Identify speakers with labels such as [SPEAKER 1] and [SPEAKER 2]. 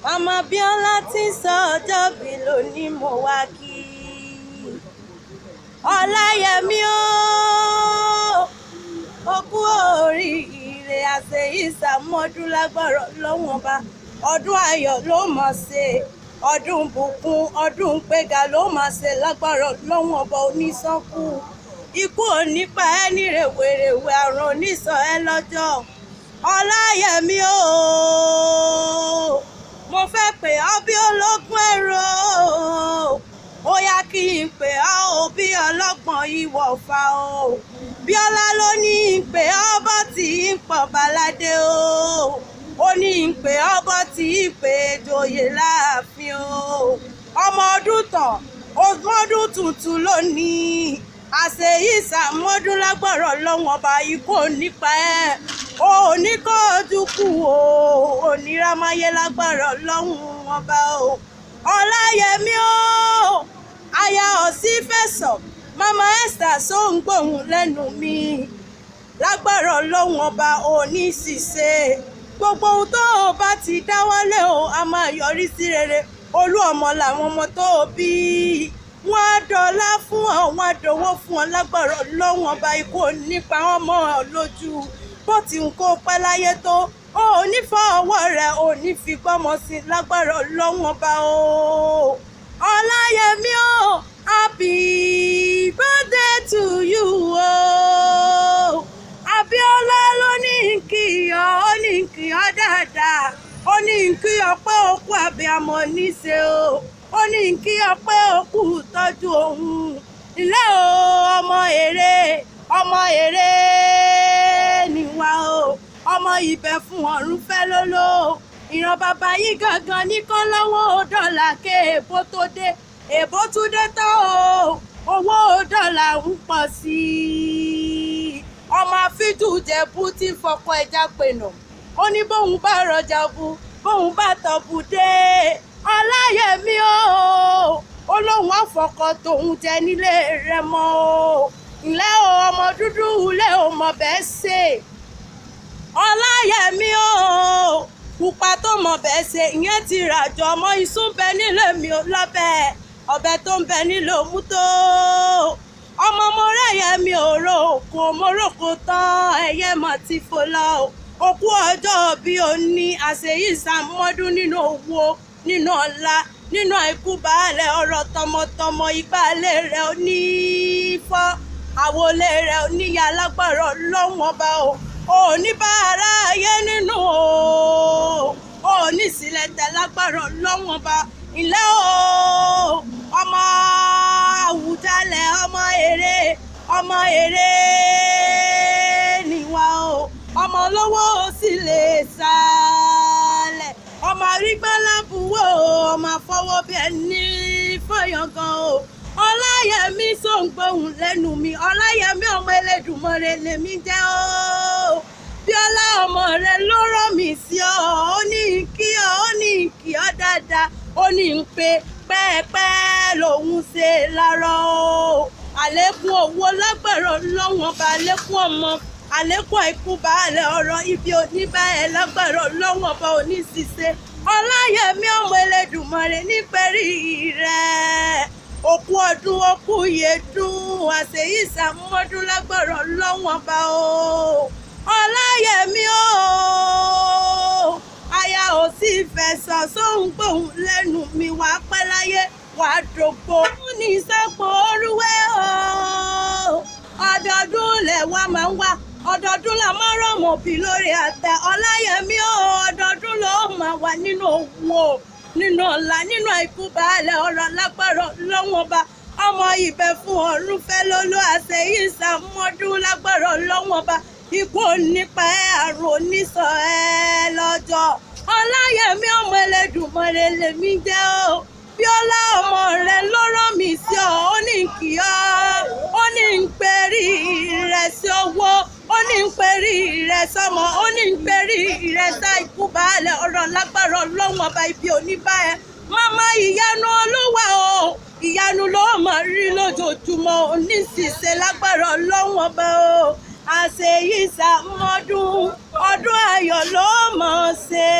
[SPEAKER 1] Màmá Bíọ́lá ti sọ ọjọ́bí lónìí mo wá kí Ọláyẹmí ó kú oríire àṣeyí ṣàmọ́dún lágbára lọ́wọ́n bá ọdún ayọ̀ ló máa ṣe ọdún bùkún ọdún gbéga ló máa ṣe lágbára lọ́wọ́n bá oníṣànkú ikú onípa ẹ ní rèwerèwe àrùn oníṣàn ẹ lọ́jọ́ Ọláyẹmí mo fẹ́ pè ọ́ bí ológun ẹ̀rọ ó yá kí n pè ọ́ bí ọlọ́gbọ́n ìwọ̀fà o Bíọ́lá ló ní n pè ọ́ bọ́ tí ń pọ̀ baládé ó ní n pè ọ́ bọ́ tí ń pè joyè láàfin ọmọ ọdún tán ọdún tuntun lónìí àṣeyí ṣàmọ́dún lágbọ̀rọ̀ lọ́wọ́n ọba ikú nípa ẹ̀ òní kó ojú kù oníramáyé lágbọ̀rọ̀ lọ́wọ́n ọba Ọláyẹmí aya Ọ̀ṣínfẹ̀sọ̀ mama Esther sóńgbòhùn lẹ́nu mi lágbọ̀rọ̀ lọ́wọ́n ọba òní ṣìṣe gbogbo ohun tó o bá ti dáwọ́lé a máa yọrí sí rere olú ọmọ làwọn ọmọ tó o bí wọ́n á dọlá fún ọ wọ́n á dọwọ́ fún ọ lágbára lọ́wọ́n ọba ikú nípa wọn mọ́ ọ lójú bó ti ń kó pẹ́ láyé tó ó ní fọ́ ọwọ́ rẹ̀ ò ní fi gbọ́mọ sí lágbára lọ́wọ́n ọba Ọláyẹmí happy birthday to you Abíọ́lá ló ní kí ọ ó ní kí ọ dáadáa ó ní kí ọ pé òkú abiyamọ níṣe ó ní kí ọ pé òkú tọ́jú òun ilé ọmọ èrè níwá ọmọ ìbẹ̀ fún ọ̀run fẹ́ lóló ìran bàbá yìí gangan ní kán lọ́wọ́ dọ́là ké èbó tó dé èbó tún dé tán owó dọ́là ń pọ̀ sí i ọmọ àfíjù jẹ̀bú tí fọkọ ẹja pènà ó ní bóun bá rọjà bu bóun bá tọ̀bù dé Ọláyẹmí olóhùn àfọkọ tòun jẹ nílé rẹ mọ ǹlẹ́ ọmọ dúdú ilé ọmọ bẹ́ẹ̀ ṣe Ọláyẹmí pupa tó mọ̀ bẹ́ẹ̀ ṣe ìyẹn ti ràjọ ọmọ ìsún bẹ nílé mi lọ́bẹ̀ ọbẹ̀ tó ń bẹ nílé òmú tó ọmọ mo rẹ̀yẹ mi ò ro òkun mo ròkò tán ẹyẹ mọ̀ ti fò lọ òkú ọjọ́ bí o ní àṣeyí ṣàmọ́dún nínú owó nínú ọlá nínú àìkú baálẹ̀ ọ̀rọ̀ tọmọtọmọ ìbálẹ̀ rẹ̀ onífọ́ àwọlé rẹ̀ oníyà lágbára lọ́wọ́n ọba oníbàárà ayé nínú onísìlẹ̀ tẹ̀ lágbára lọ́wọ́n ọba ilé ọmọ Àwùjalẹ̀ ọmọ èrè níwá ọmọ olówó sì lè sálẹ̀ ọmọ arígbálábùwò ọmọ àfọwọ́ bí ẹni fọyọ̀gàn Ọláyẹmí sóńgbòhùn lẹ́nu mi Ọláyẹmí ọmọ Elédùmarè lèmi jẹ́ Bíọ́lá ọmọ rẹ ló rọ̀ mí sí ọ ó ní kí ọ dáadáa ó ní ń pe pẹ́ẹ́pẹ́ lòun ṣe lárọ́ àlékún owó lágbára lọ́wọ́n ọba àlékún ọmọ àlékún àìkú baálẹ̀ ọ̀rọ̀ ibi oníbàárẹ̀ lágbára lọ́wọ́n ọba oníṣìṣe Ọláyẹmí ọmọ Elédùmarè nípẹ̀rí rẹ̀ òkú ọdún òkú yẹdùn àṣeyí ṣàmọ́dún lágbára lọ́wọ́n ọba Ọláyẹmí aya Ọ̀ṣínfẹ̀sọ̀ sóńgbòhùn lẹ́nu mi wà pẹ́ láyé wà dògbò ní sẹ́pọ̀ orúwé ọdọọdún lẹ̀ wá máa ń wá ọdọọdún la máa ń rọ̀mọ̀ bí lórí àtẹ Ọláyẹmí ọdọọdún ló máa wà nínú owó nínú ọ̀la nínú àìkú baálẹ̀ ọ̀rọ̀ lágbára lọ́wọ́n ọba ọmọ ìbẹ̀ fún ọ̀run fẹ́ lóló àṣeyí ṣàmọ́dún lágbára lọ́wọ́n ọba ikú nípa àrùn oníṣàn ẹ lọ́jọ́ Ọláyẹmí ọmọ Elédùmarè lèmi jẹ́ Bíọ́lá ọmọ rẹ ló rán mi sí ọ ó ní kí ọ ó ní ń perí rẹ sí owó ó ní ń perí rẹ sọmọ ó ní ń perí rẹ sá ikú baálẹ̀ ọ̀rọ̀ lágbára lọ́wọ́n ọba ibi oníbà ẹ mama ìyanu Olúwa ìyanu ló máa rí lójoojúmọ́ oníṣìṣe lágbára lọ́wọ́n ọba àṣeyí ṣàmọ́dún ọdún ayọ̀ ló mọ̀ ṣe.